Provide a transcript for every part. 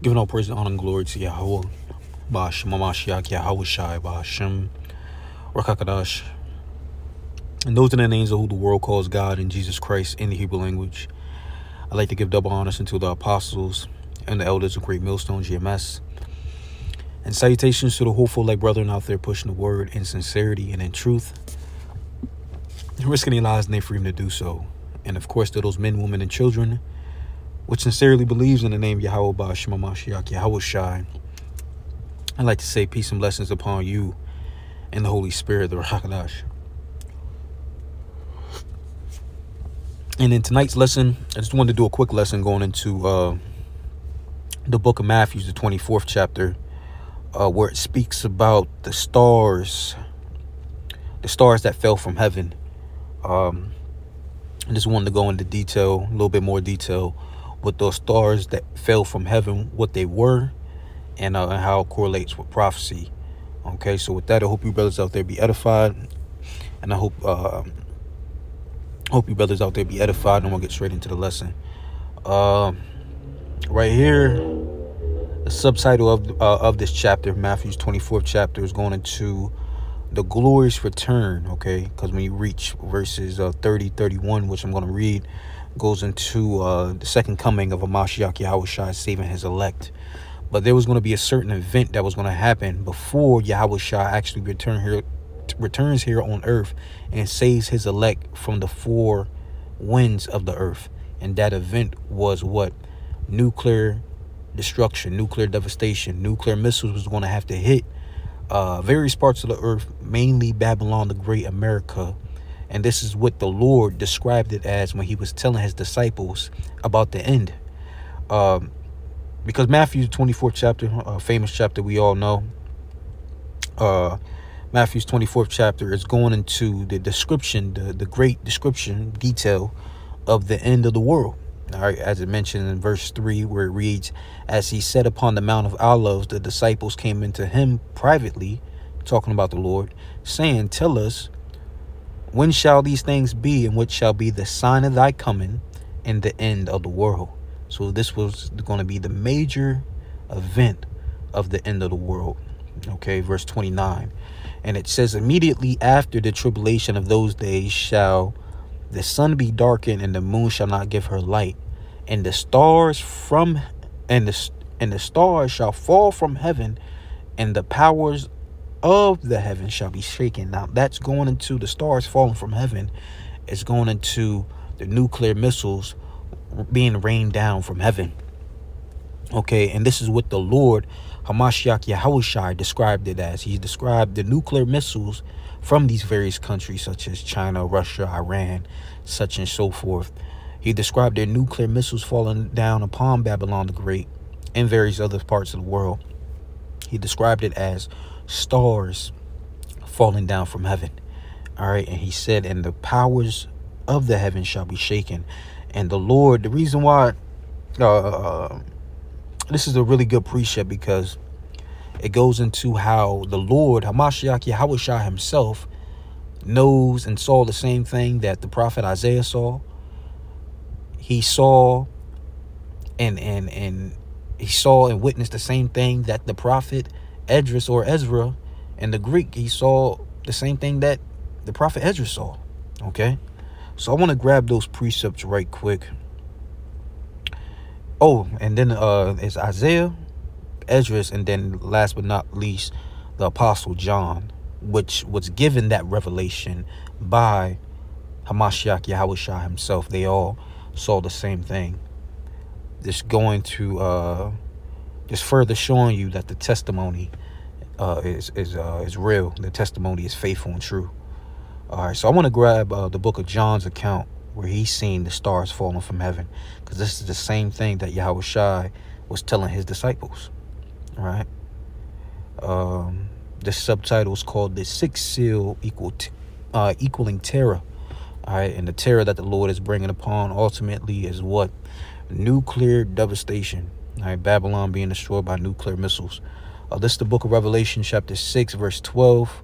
Giving all praise, honor, and glory to Yahweh, Ba'ashem Mashiach, Yahweh Shai, Ba'ashem Rakakadash. And those are the names of who the world calls God and Jesus Christ in the Hebrew language. I'd like to give double honors unto the apostles and the elders of Great Millstone GMS. And salutations to the hopeful like brethren out there pushing the word in sincerity and in truth, risking their lives and their freedom to do so. And of course, to those men, women, and children which sincerely believes in the name Yahweh Ba'ashem Mashiach, Yahweh Shai. I'd like to say peace and blessings upon you and the Holy Spirit, the Rakakadash. And in tonight's lesson, I just wanted to do a quick lesson going into the book of Matthew, the 24th chapter, where it speaks about the stars that fell from heaven. I just wanted to go into detail, a little bit more detail, with those stars that fell from heaven, what they were, and how it correlates with prophecy. Okay, so with that, I hope you brothers out there be edified, and I hope you brothers out there be edified, and we'll get straight into the lesson. Right here, the subtitle of this chapter, Matthew's 24th chapter, is going into the glorious return. Okay, because when you reach verses 30-31, which I'm going to read, goes into the second coming of Mashiach Yahweh Shai saving his elect. But there was going to be a certain event that was going to happen before Yahweh Shai actually returns here on earth and saves his elect from the four winds of the earth. And that event was what? Nuclear destruction, nuclear devastation. Nuclear missiles was going to have to hit various parts of the earth, mainly Babylon the Great, America. And this is what the Lord described it as when he was telling his disciples about the end. Because Matthew's 24th chapter, a famous chapter we all know, Matthew's 24th chapter is going into the description, the great description, detail of the end of the world. All right, as it mentioned in verse 3, where it reads, as he sat upon the Mount of Olives, the disciples came into him privately, talking about the Lord, saying, tell us, when shall these things be, and what shall be the sign of thy coming and the end of the world? So this was going to be the major event of the end of the world. Okay, verse 29. And it says, immediately after the tribulation of those days shall the sun be darkened, and the moon shall not give her light, and the stars shall fall from heaven, and the powers of the heaven shall be shaken. Now that's going into the stars falling from heaven. It's going into the nuclear missiles being rained down from heaven. Okay, and this is what the Lord Hamashiach Yahweh Shai described it as. He described the nuclear missiles from these various countries such as China, Russia, Iran, such and so forth. He described their nuclear missiles falling down upon Babylon the Great and various other parts of the world. He described it as stars falling down from heaven. All right, and he said, and the powers of the heaven shall be shaken. And the Lord, the reason why this is a really good precept, because it goes into how the Lord Hamashiach Yahweh Shai himself knows and saw the same thing that the prophet Isaiah saw. He saw and he saw and witnessed the same thing that the prophet Esdras or Ezra in the Greek, he saw the same thing that the prophet Ezra saw. Okay, so I want to grab those precepts right quick. Oh, and then it's Isaiah, Esdras, and then last but not least, the Apostle John, which was given that revelation by Hamashiach Yahweh Shai himself. They all saw the same thing. Just going to just further showing you that the testimony is real. The testimony is faithful and true. All right, so I want to grab the book of John's account where he's seen the stars falling from heaven, because this is the same thing that Yahweh Shai was telling his disciples. All right. The subtitle is called the sixth seal equaling terror. All right, and the terror that the Lord is bringing upon ultimately is what? Nuclear devastation. All right, Babylon being destroyed by nuclear missiles. This is the book of Revelation, chapter 6, verse 12.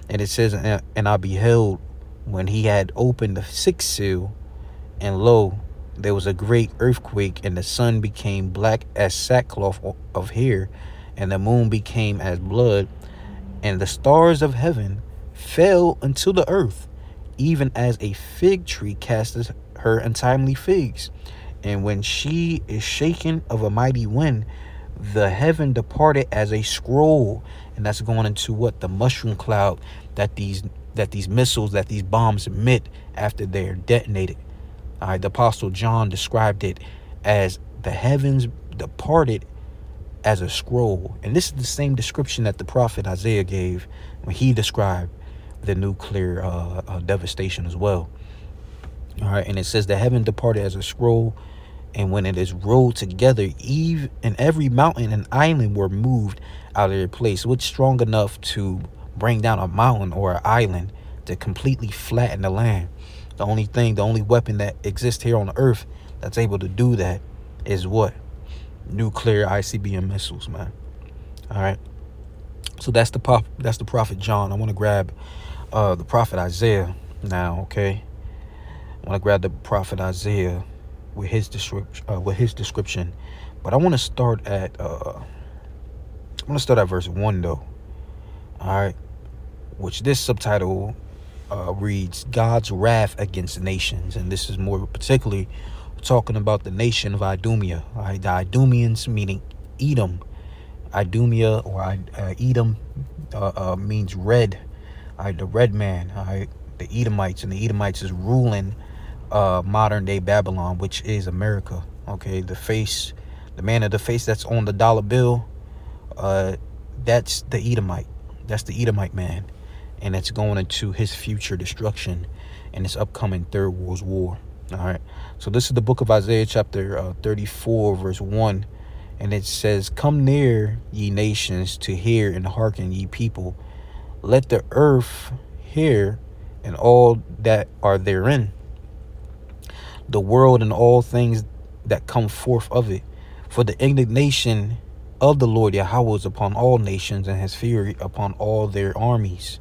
And it says, and I beheld when he had opened the sixth seal, and lo, there was a great earthquake, and the sun became black as sackcloth of hair, and the moon became as blood, and the stars of heaven fell unto the earth, even as a fig tree casteth her untimely figs. And when she is shaken of a mighty wind, the heaven departed as a scroll. And that's going into what? The mushroom cloud that these missiles, that these bombs emit after they're detonated. All right, the Apostle John described it as the heavens departed as a scroll. And this is the same description that the prophet Isaiah gave when he described the nuclear devastation as well. All right, and it says the heaven departed as a scroll, and when it is rolled together, Eve and every mountain and island were moved out of their place, which strong enough to bring down a mountain or an island to completely flatten the land. The only weapon that exists here on earth that's able to do that is what? Nuclear ICBM missiles, man. All right. So that's the prophet John. I want to grab the prophet Isaiah now, okay? I want to grab the prophet Isaiah with his description, but I want to start at verse 1 though. All right, which this subtitle reads God's wrath against nations, and this is more particularly talking about the nation of Idumea. All right, the Idumeans, meaning Edom. Idumea or Edom means red. All right, the red man. All right, the Edomites, and the Edomites is ruling modern day Babylon, which is America. Okay, the man of the face that's on the dollar bill, that's the Edomite. That's the Edomite man, and it's going into his future destruction in this upcoming Third World War. All right, so this is the book of Isaiah, chapter 34, verse 1, and it says, "Come near, ye nations, to hear, and hearken, ye people. Let the earth hear, and all that are therein, the world and all things that come forth of it. For the indignation of the Lord Yahweh is upon all nations, and his fury upon all their armies.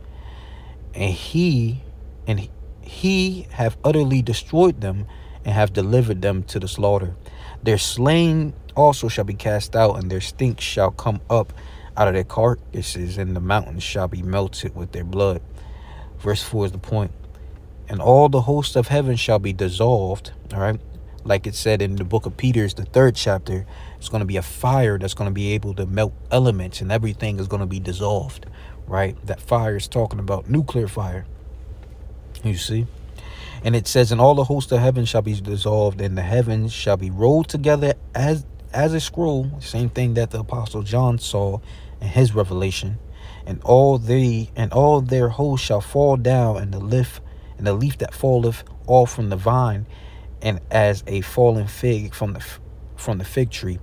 And he have utterly destroyed them, and have delivered them to the slaughter. Their slain also shall be cast out, and their stink shall come up out of their carcasses, and the mountains shall be melted with their blood." Verse 4 is the point. "And all the hosts of heaven shall be dissolved." All right, like it said in the book of Peter, the 3rd chapter. It's going to be a fire that's going to be able to melt elements, and everything is going to be dissolved. Right, that fire is talking about nuclear fire. You see, and it says, "And all the hosts of heaven shall be dissolved, and the heavens shall be rolled together as a scroll." Same thing that the Apostle John saw in his revelation. "And all their hosts shall fall down, and the leaf that falleth all from the vine, and as a fallen fig from the fig tree."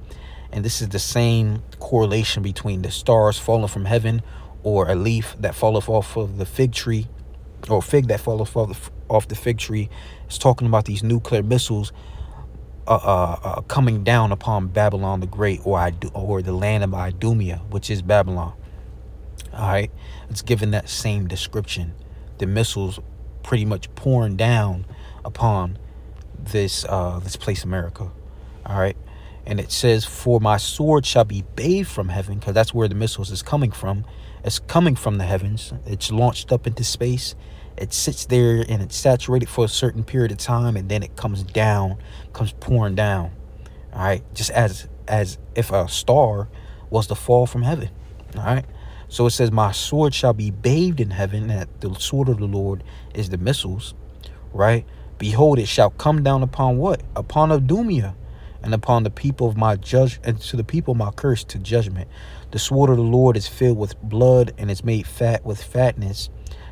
And this is the same correlation between the stars falling from heaven, or a leaf that falleth off of the fig tree, or a fig that falleth off the fig tree. It's talking about these nuclear missiles coming down upon Babylon the Great, or the land of Idumea, which is Babylon. All right, it's given that same description. The missiles pretty much pouring down upon this place, America. All right, and it says, "For my sword shall be bathed from heaven," because that's where the missiles is coming from. It's coming from the heavens. It's launched up into space. It sits there and it's saturated for a certain period of time, and then it comes pouring down. All right, just as if a star was to fall from heaven. All right, so it says, "My sword shall be bathed in heaven," and the sword of the Lord is the missiles. Right, "Behold, it shall come down upon" what? "Upon Idumea, and upon the people of my and to the people of my curse to judgment. The sword of the Lord is filled with blood, and is made fat with fatness,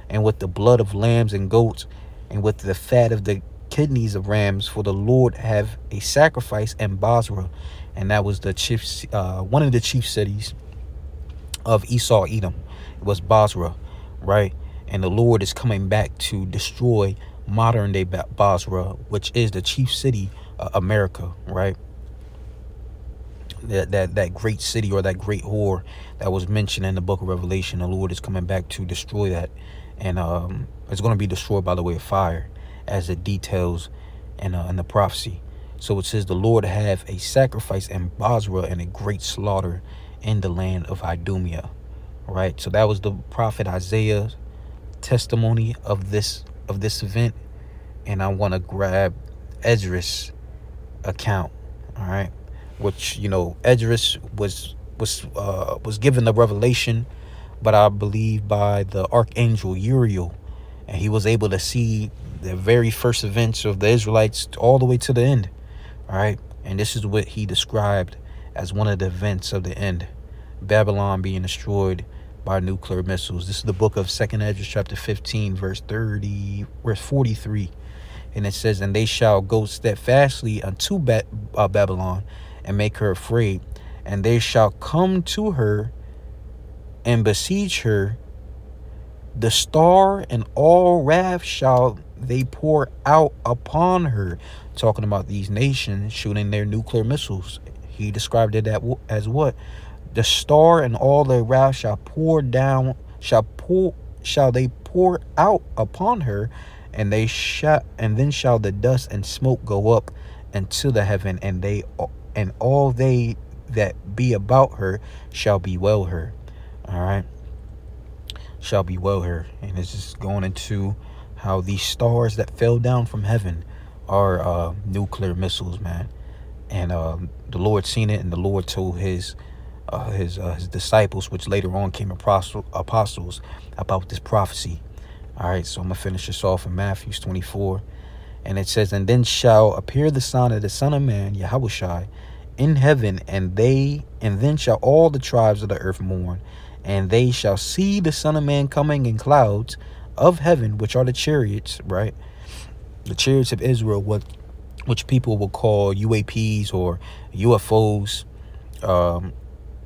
and with the blood of lambs and goats, and with the fat of the kidneys of rams. For the Lord have a sacrifice in Basra," and that was the one of the chief cities of Esau, Edom. It was Basra, right? And the Lord is coming back to destroy modern day Basra, which is the chief city of America, right? That great city, or that great whore that was mentioned in the book of Revelation. The Lord is coming back to destroy that, and it's going to be destroyed by the way of fire, as it details in the prophecy. So it says, the Lord have a sacrifice in Bozrah and a great slaughter in the land of Idumea. All right. So that was the prophet Isaiah's testimony of this event. And I want to grab Esdras' account. All right. Which, you know, Esdras was given the revelation, but I believe by the archangel Uriel, and he was able to see the very first events of the Israelites all the way to the end. All right. And this is what he described as one of the events of the end: Babylon being destroyed by nuclear missiles. This is the book of 2nd Esdras chapter 15 verse 43. And it says, and they shall go steadfastly unto Babylon and make her afraid, and they shall come to her and besiege her. The star and all wrath shall they pour out upon her. Talking about these nations shooting their nuclear missiles. He described it as what? The star and all their wrath shall they pour out upon her, and then shall the dust and smoke go up into the heaven, and all they that be about her shall bewail her. All right. Shall bewail her. And it's just going into how these stars that fell down from heaven are nuclear missiles, man. And the Lord seen it, and the Lord told his disciples, which later on came apostles, about this prophecy. All right, so I'm gonna finish this off in Matthew 24, and it says, and then shall appear the sign of the Son of Man, Yahushai, in heaven, and then shall all the tribes of the earth mourn, and they shall see the Son of Man coming in clouds of heaven, which are the chariots, right? The chariots of Israel, which people will call UAPs or UFOs.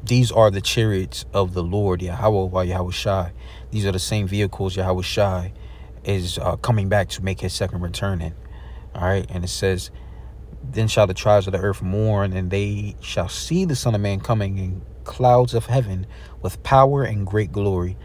These are the chariots of the Lord, Yahushai. These are the same vehicles Yahushai is coming back to make his second return in. All right. And it says, then shall the tribes of the earth mourn, and they shall see the Son of Man coming in clouds of heaven with power and great glory.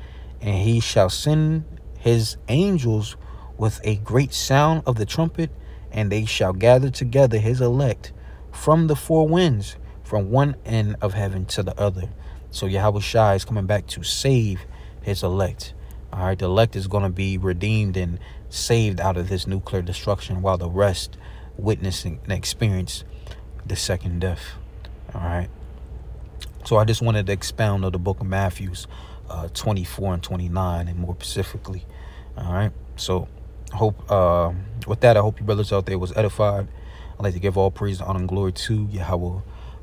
And he shall send his angels with a great sound of the trumpet, and they shall gather together his elect from the four winds, from one end of heaven to the other. So Yahushua is coming back to save his elect. All right, the elect is going to be redeemed and saved out of this nuclear destruction, while the rest witnessing and experience the second death. All right. So I just wanted to expound on the book of Matthew 24 and 29, and more specifically. All right. So hope with that, I hope you brothers out there was edified. I'd like to give all praise, honor, and glory to Yahweh,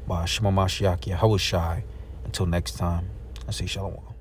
by Shema Mashiach, Yahushai. Until next time, I say shalom.